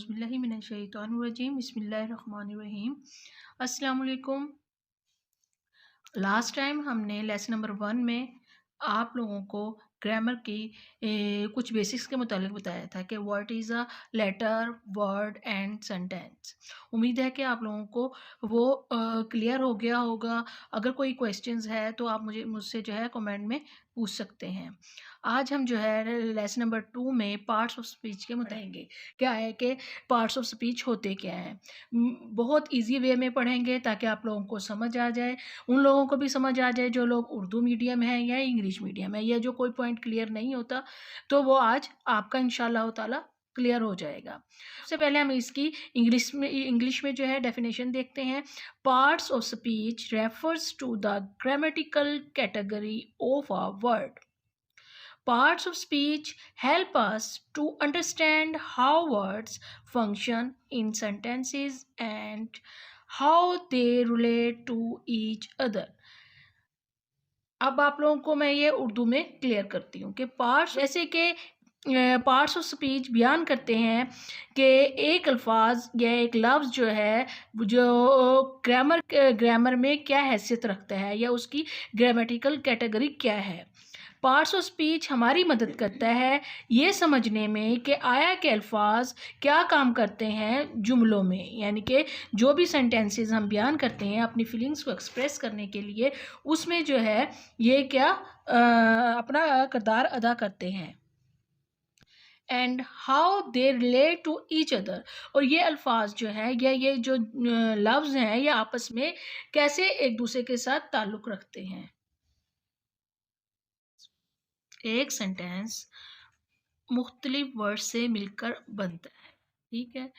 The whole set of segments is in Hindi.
औज़ुबिल्लाहि मिनश्शैतानिर्रजीम बिस्मिल्लाहिर्रहमानिर्रहीम। अस्सलाम वालेकुम। लास्ट टाइम हमने लेसन नंबर 1 में आप लोगों को ग्रामर की कुछ बेसिक्स के मुतालिक बताया था कि what is a letter, word and sentence. उम्मीद है कि आप लोगों को वो क्लियर हो गया होगा। अगर कोई क्वेश्चंस है तो आप मुझसे जो है कमेंट में पूछ सकते हैं। आज हम जो है लेसन नंबर 2 में पार्ट्स ऑफ स्पीच के बताएंगे क्या है कि पार्ट्स ऑफ स्पीच होते क्या हैं। बहुत इजी वे में पढ़ेंगे ताकि आप लोगों को समझ आ जाए, उन लोगों को भी समझ आ जाए जो लोग उर्दू मीडियम है या इंग्लिश मीडियम है, या जो कोई पॉइंट क्लियर नहीं होता तो वो आज आपका इंशाल्लाह ताला क्लियर हो जाएगा। सबसे पहले हम इसकी इंग्लिश में जो है डेफिनेशन देखते हैं। Parts of speech refers to the grammatical category of a word. Parts of speech help us to understand how words function in sentences and how they relate to each other. अब आप लोगों को मैं ये उर्दू में क्लियर करती हूँ कि पार्ट्स जैसे कि पार्ट्स ऑफ स्पीच बयान करते हैं कि एक अल्फाज या एक लफ्ज़ जो है जो ग्रामर में क्या हैसियत रखता है या उसकी ग्रामेटिकल कैटेगरी क्या है। पार्ट्स ऑफ स्पीच हमारी मदद करता है ये समझने में कि आया के अल्फाज क्या काम करते हैं जुमलों में, यानी कि जो भी सेंटेंसेस हम बयान करते हैं अपनी फीलिंग्स को एक्सप्रेस करने के लिए, उसमें जो है ये क्या अपना किरदार अदा करते हैं। And how they relate to each other, और ये अल्फाज जो है या ये जो लफ्ज़ हैं ये आपस में कैसे एक दूसरे के साथ ताल्लुक़ रखते हैं। एक सेंटेंस मुख्तलिफ वर्ड से मिलकर बनता है, ठीक है।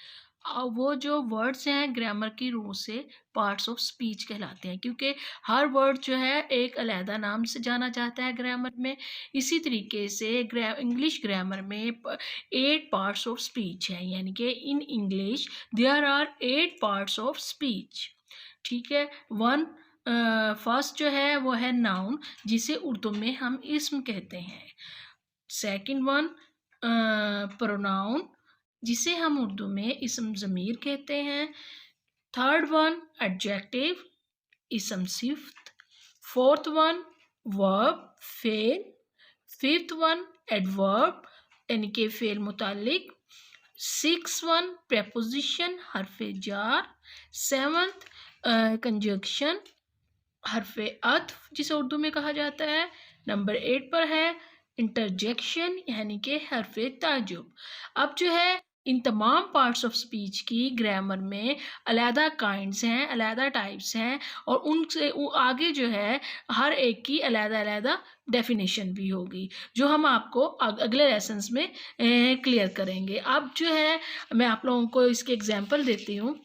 वो जो वर्ड्स हैं ग्रामर की रूह से पार्ट्स ऑफ स्पीच कहलाते हैं, क्योंकि हर वर्ड जो है एक अलहदा नाम से जाना जाता है ग्रामर में। इसी तरीके से इंग्लिश ग्रामर में 8 पार्ट्स ऑफ स्पीच हैं, यानी कि in English there are 8 parts of speech, ठीक है। फर्स्ट जो है वो है नाउन, जिसे उर्दू में हम इस्म कहते हैं। सेकंड वन प्रोनाउन, जिसे हम उर्दू में इस्म ज़मीर कहते हैं। थर्ड वन एडजेक्टिव, इस्म सिफ्त। फोर्थ वन वर्ब, फेल। फिफ्थ वन एडवर्ब, यानी कि फेल मुतालिक। सिक्स वन प्रेपोजिशन, हरफ जार। सेवंथ कंजक्शन, हरफ अत्फ, जिसे उर्दू में कहा जाता है। नंबर 8 पर है इंटरजेक्शन, यानी कि हरफ ताजुब। अब जो है इन तमाम पार्ट्स ऑफ स्पीच की ग्रामर में अलहदा काइंड्स हैं, अलहदा टाइप्स हैं, और उनसे आगे जो है हर एक की अलहदा अलहदा डेफिनेशन भी होगी, जो हम आपको अगले लेसन्स में क्लियर करेंगे। अब जो है मैं आप लोगों को इसके एग्जांपल देती हूँ,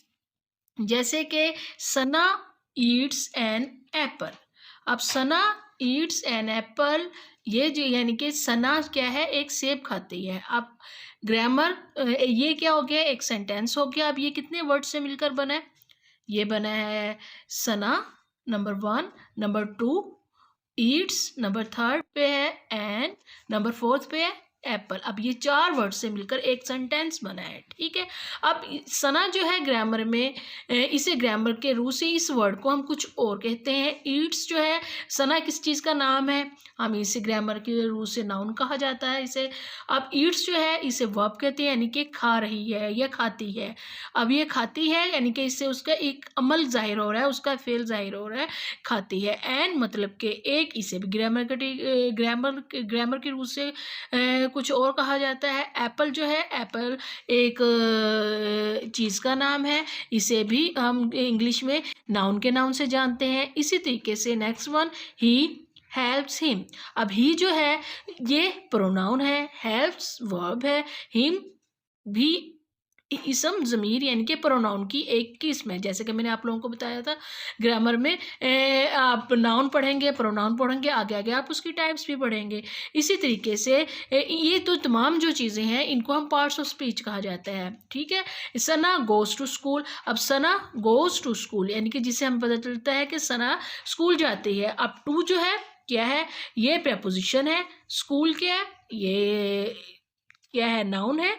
जैसे कि सना ईट्स एन एप्पल। अब सना ईट्स एन एप्पल, ये जो यानी कि सना क्या है, एक सेब खाती है। अब ग्रामर ये क्या हो गया, एक सेंटेंस हो गया। अब ये कितने वर्ड से मिलकर बना है, ये बना है सना नंबर 1, नंबर 2 ईट्स, नंबर 3 पे है एन, नंबर 4 पे है एप्पल। अब ये 4 वर्ड से मिलकर एक सेंटेंस बना है, ठीक है। अब सना जो है ग्रामर में इसे ग्रामर के रूह से इस वर्ड को हम कुछ और कहते हैं। ईट्स जो है सना किस चीज़ का नाम है, हम इसे ग्रामर के रूह से नाउन कहा जाता है इसे। अब ईट्स जो है इसे वर्ब कहते हैं, यानी कि खा रही है या खाती है। अब ये खाती है यानी कि इससे उसका एक अमल जाहिर हो रहा है, उसका फेल जाहिर हो रहा है, खाती है। एन मतलब कि एक, इसे भी ग्रामर के रूह से कुछ और कहा जाता है। एप्पल जो है एप्पल एक चीज़ का नाम है, इसे भी हम इंग्लिश में नाउन के नाम से जानते हैं। इसी तरीके से next one he helps him. अब ही जो है ये प्रोनाउन है, हेल्प्स वर्ब है, हिम भी इसम ज़मीर यानी कि प्रोनाउन की एक किस्म है। जैसे कि मैंने आप लोगों को बताया था ग्रामर में आप नाउन पढ़ेंगे, प्रोनाउन पढ़ेंगे, आगे आगे आप उसकी टाइप्स भी पढ़ेंगे। इसी तरीके से ये तो तमाम जो चीज़ें हैं इनको हम पार्ट्स ऑफ स्पीच कहा जाता है, ठीक है। सना गोज़ टू स्कूल। अब सना गोज़ टू स्कूल यानी कि जिसे हम पता चलता है कि सना स्कूल जाती है। अब टू जो है क्या है, ये प्रेपोजिशन है। स्कूल क्या है, ये क्या है, नाउन है,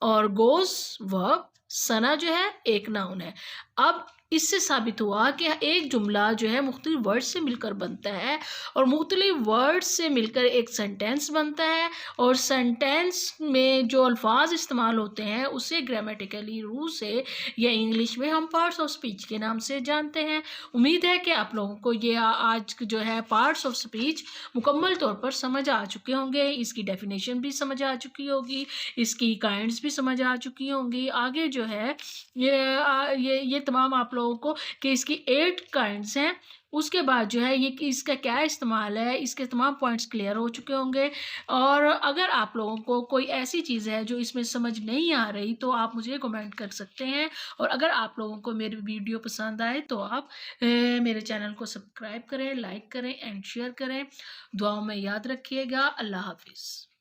और गोज़ वर्ब, सना जो है एक नाउन है। अब इससे साबित हुआ कि एक जुमला जो है मुख्तलिफ वर्ड से मिलकर बनता है और मुख्तलिफ वर्ड से मिलकर एक सेंटेंस बनता है, और सेंटेंस में जो अल्फाज इस्तेमाल होते हैं उसे ग्रामेटिकली रूल से या इंग्लिश में हम पार्ट्स ऑफ स्पीच के नाम से जानते हैं। उम्मीद है कि आप लोगों को ये आज जो है पार्ट्स ऑफ स्पीच मुकम्मल तौर पर समझ आ चुके होंगे, इसकी डेफिनेशन भी समझ आ चुकी होगी, इसकी काइंड्स भी समझ आ चुकी होंगी। आगे जो है ये तमाम आप लोगों को कि इसकी 8 काइंड्स हैं, उसके बाद जो है ये कि इसका क्या इस्तेमाल है, इसके तमाम पॉइंट्स क्लियर हो चुके होंगे। और अगर आप लोगों को कोई ऐसी चीज़ है जो इसमें समझ नहीं आ रही तो आप मुझे कमेंट कर सकते हैं, और अगर आप लोगों को मेरी वीडियो पसंद आए तो आप मेरे चैनल को सब्सक्राइब करें, लाइक करें एंड शेयर करें। दुआओं में याद रखिएगा। अल्लाह हाफिज़।